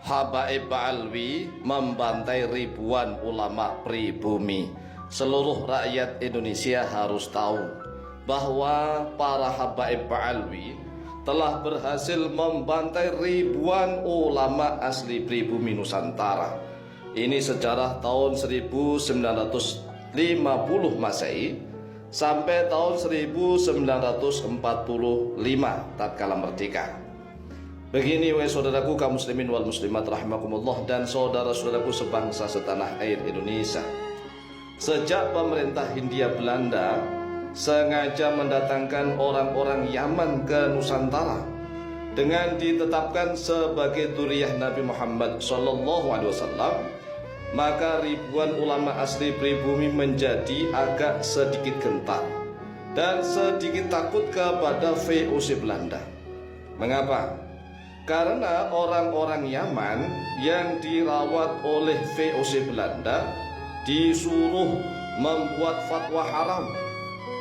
Habaib Alwi membantai ribuan ulama pribumi. Seluruh rakyat Indonesia harus tahu bahwa para Habaib Alwi telah berhasil membantai ribuan ulama asli pribumi Nusantara. Ini sejarah tahun 1950 Masehi sampai tahun 1945 tatkala merdeka. Begini wahai saudaraku kaum muslimin wal muslimat rahimakumullah dan saudara-saudaraku sebangsa setanah air Indonesia. Sejak pemerintah Hindia Belanda sengaja mendatangkan orang-orang Yaman ke Nusantara dengan ditetapkan sebagai dzurriyyah Nabi Muhammad SAW, maka ribuan ulama asli pribumi menjadi agak sedikit gentar dan sedikit takut kepada VOC Belanda. Mengapa? Karena orang-orang Yaman yang dirawat oleh VOC Belanda disuruh membuat fatwa haram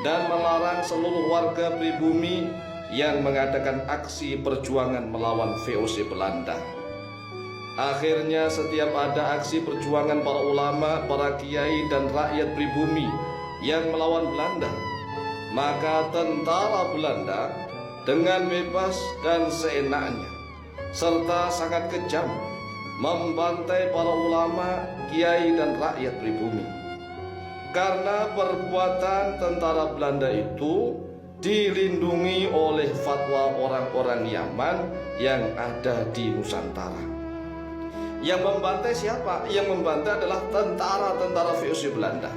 dan melarang seluruh warga pribumi yang mengadakan aksi perjuangan melawan VOC Belanda. Akhirnya setiap ada aksi perjuangan para ulama, para kiai dan rakyat pribumi yang melawan Belanda, maka tentara Belanda dengan bebas dan seenaknya serta sangat kejam membantai para ulama, kiai dan rakyat pribumi. Karena perbuatan tentara Belanda itu dilindungi oleh fatwa orang-orang Yaman yang ada di Nusantara. Yang membantai siapa? Yang membantai adalah tentara-tentara VOC Belanda.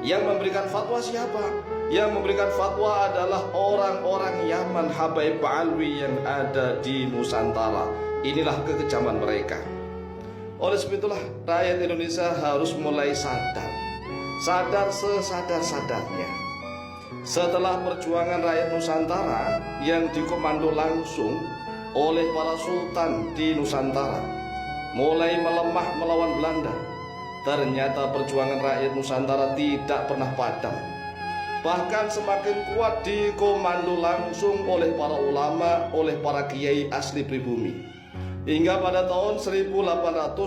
Yang memberikan fatwa siapa? Yang memberikan fatwa adalah orang-orang Yaman, Habaib Alwi yang ada di Nusantara. Inilah kekejaman mereka. Oleh sebab itulah rakyat Indonesia harus mulai sadar sesadar-sadarnya. Setelah perjuangan rakyat Nusantara yang dikomando langsung oleh para sultan di Nusantara mulai melemah melawan Belanda, ternyata perjuangan rakyat Nusantara tidak pernah padam. Bahkan semakin kuat dikomando langsung oleh para ulama, oleh para kiai asli pribumi. Hingga pada tahun 1825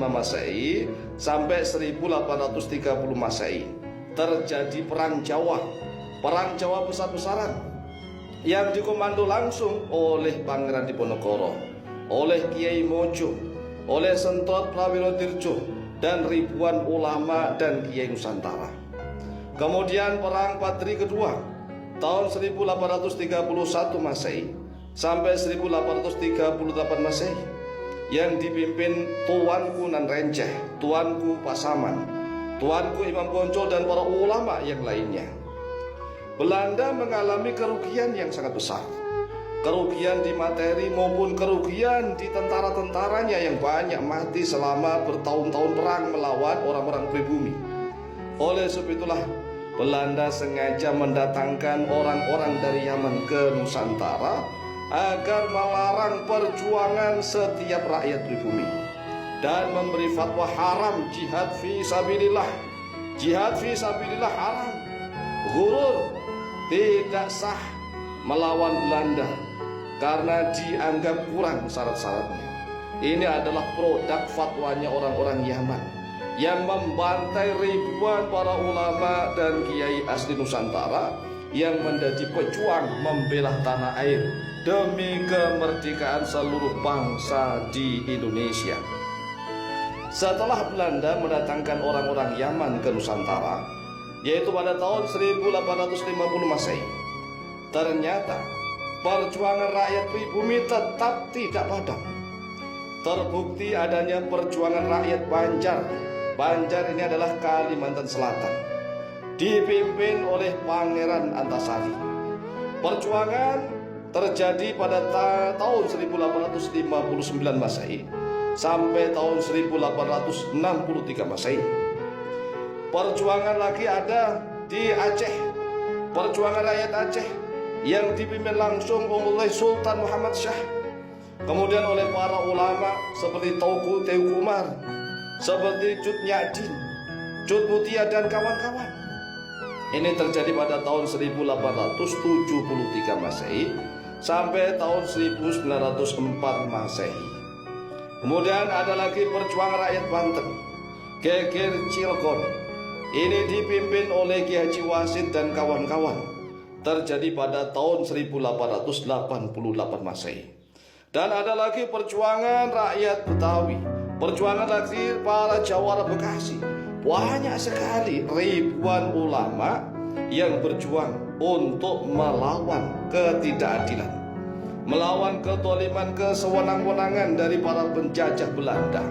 Masehi sampai 1830 Masehi terjadi perang Jawa besar-besaran yang dikomando langsung oleh Pangeran Diponegoro, oleh Kiai Mojo, oleh Sentot Prawiro dan ribuan ulama dan kiai Nusantara. Kemudian perang Patri kedua tahun 1831 Masehi sampai 1838 Masehi yang dipimpin Tuanku Nan Renceh, Tuanku Pasaman, Tuanku Imam Poncol dan para ulama yang lainnya. Belanda mengalami kerugian yang sangat besar, kerugian di materi maupun kerugian di tentara-tentaranya yang banyak mati selama bertahun-tahun perang melawan orang-orang pribumi. Oleh sebab itulah Belanda sengaja mendatangkan orang-orang dari Yaman ke Nusantara agar melarang perjuangan setiap rakyat pribumi dan memberi fatwa haram jihad fi sabilillah. Jihad fi sabilillah haram, ghurur, tidak sah melawan Belanda karena dianggap kurang syarat-syaratnya. Ini adalah produk fatwanya orang-orang Yaman yang membantai ribuan para ulama dan kiai asli Nusantara yang menjadi pejuang membela tanah air demi kemerdekaan seluruh bangsa di Indonesia. Setelah Belanda mendatangkan orang-orang Yaman ke Nusantara, yaitu pada tahun 1850 Masehi, ternyata perjuangan rakyat pribumi tetap tidak padam. Terbukti adanya perjuangan rakyat Banjar. Banjar ini adalah Kalimantan Selatan, dipimpin oleh Pangeran Antasari. Perjuangan terjadi pada tahun 1859 Masehi sampai tahun 1863 Masehi. Perjuangan lagi ada di Aceh, perjuangan rakyat Aceh yang dipimpin langsung oleh Sultan Muhammad Shah, kemudian oleh para ulama seperti Teuku Umar, seperti Cut Nyadin, Cut Mutia dan kawan-kawan. Ini terjadi pada tahun 1873 Masehi sampai tahun 1904 Masehi. Kemudian ada lagi perjuangan rakyat Banten, Geger Cilegon. Ini dipimpin oleh Ki Haji Wasid dan kawan-kawan. Terjadi pada tahun 1888 Masehi. Dan ada lagi perjuangan rakyat Betawi, perjuangan lagi para Jawara Bekasi. Banyak sekali ribuan ulama yang berjuang untuk melawan ketidakadilan, melawan kezaliman, kesewenang-wenangan dari para penjajah Belanda.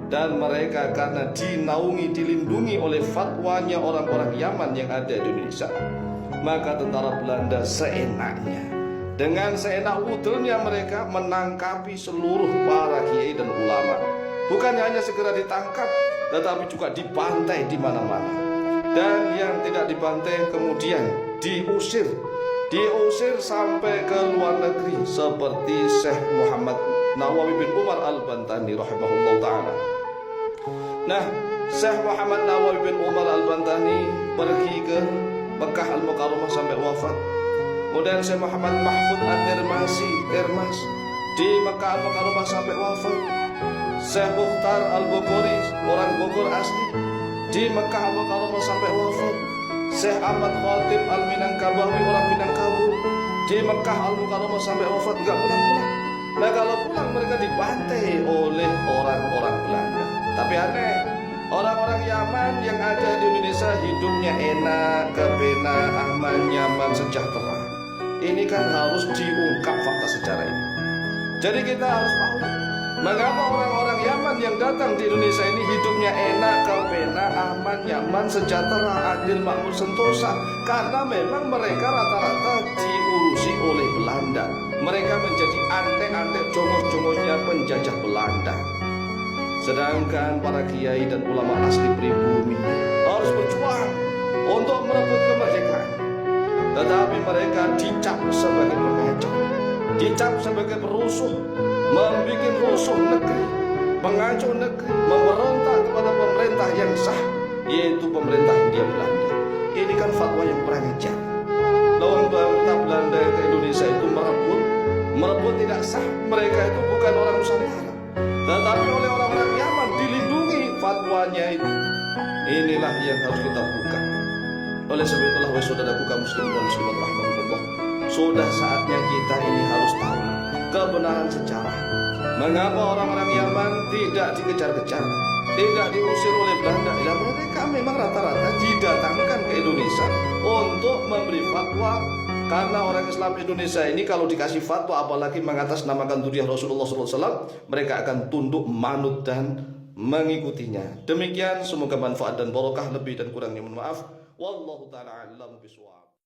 Dan mereka karena dinaungi, dilindungi oleh fatwanya orang-orang Yaman yang ada di Indonesia, maka tentara Belanda seenaknya, dengan seenak wudulnya mereka menangkapi seluruh para kiai dan ulama. Bukan hanya segera ditangkap, tetapi juga dibantai di mana-mana. Dan yang tidak dibantai kemudian diusir sampai ke luar negeri, seperti Syekh Muhammad Nawawi bin Umar Al-Bantani rahimahullah ta'ala. Nah, Syekh Muhammad Nawawi bin Umar Al-Bantani pergi ke Mekah Al-Mukarramah sampai wafat. Kemudian Syekh Muhammad Mahfud Termas di Mekah Al-Mukarramah sampai wafat. Syekh Mukhtar Al-Bukhari, orang Bogor asli, di Mekah Al-Mukarramah sampai wafat. Syekh Ahmad Khatib Al-Minangkabawi, orang Minangkabau, di Mekah Al-Mukarramah sampai wafat, enggak pulang-pulang. Nah, kalau pulang mereka dibantai oleh orang-orang Belanda. Tapi aneh, orang-orang Yaman yang ada di Indonesia hidupnya enak, kebenak, aman, nyaman, sejahtera. Ini kan harus diungkap fakta sejarah ini. Jadi kita harus tahu mengapa orang-orang Yaman yang datang di Indonesia ini hidupnya enak, kebenak, aman, nyaman, sejahtera, adil, makmur, sentosa. Karena memang mereka rata-rata diurusi oleh Belanda. Mereka menjadi antek-antek, jongos-jongosnya penjajah Belanda. Sedangkan para kiai dan ulama asli pribumi harus berjuang untuk merebut kemerdekaan. Tetapi mereka dicap sebagai pengacau, dicap sebagai perusuh, membuat rusuh negeri, pengacau negeri, memberontak kepada pemerintah yang sah, yaitu pemerintah Hindia Belanda. Ini kan fatwa yang kurang ajar. Lawan pemerintah Belanda ke Indonesia itu merebut tidak sah. Mereka itu bukan orang Nusantara, tetapi oleh orang-orang Yaman dilindungi fatwanya itu. Inilah yang harus kita buka. Oleh sebab itulah wahai saudaraku kaum muslimin dan muslimat rahimahumullah, sudah saatnya kita ini harus tahu kebenaran sejarah. Mengapa orang-orang Yaman tidak dikejar-kejar, tidak diusir oleh Belanda? Ya, mereka memang rata-rata didatangkan ke Indonesia untuk memberi fatwa. Karena orang Islam Indonesia ini kalau dikasih fatwa, apalagi mengatasnamakan zuriat Rasulullah SAW, mereka akan tunduk, manut dan mengikutinya. Demikian, semoga manfaat dan barokah. Lebih dan kurangnya mohon maaf. Wallahu ta'ala a'lam bishawab.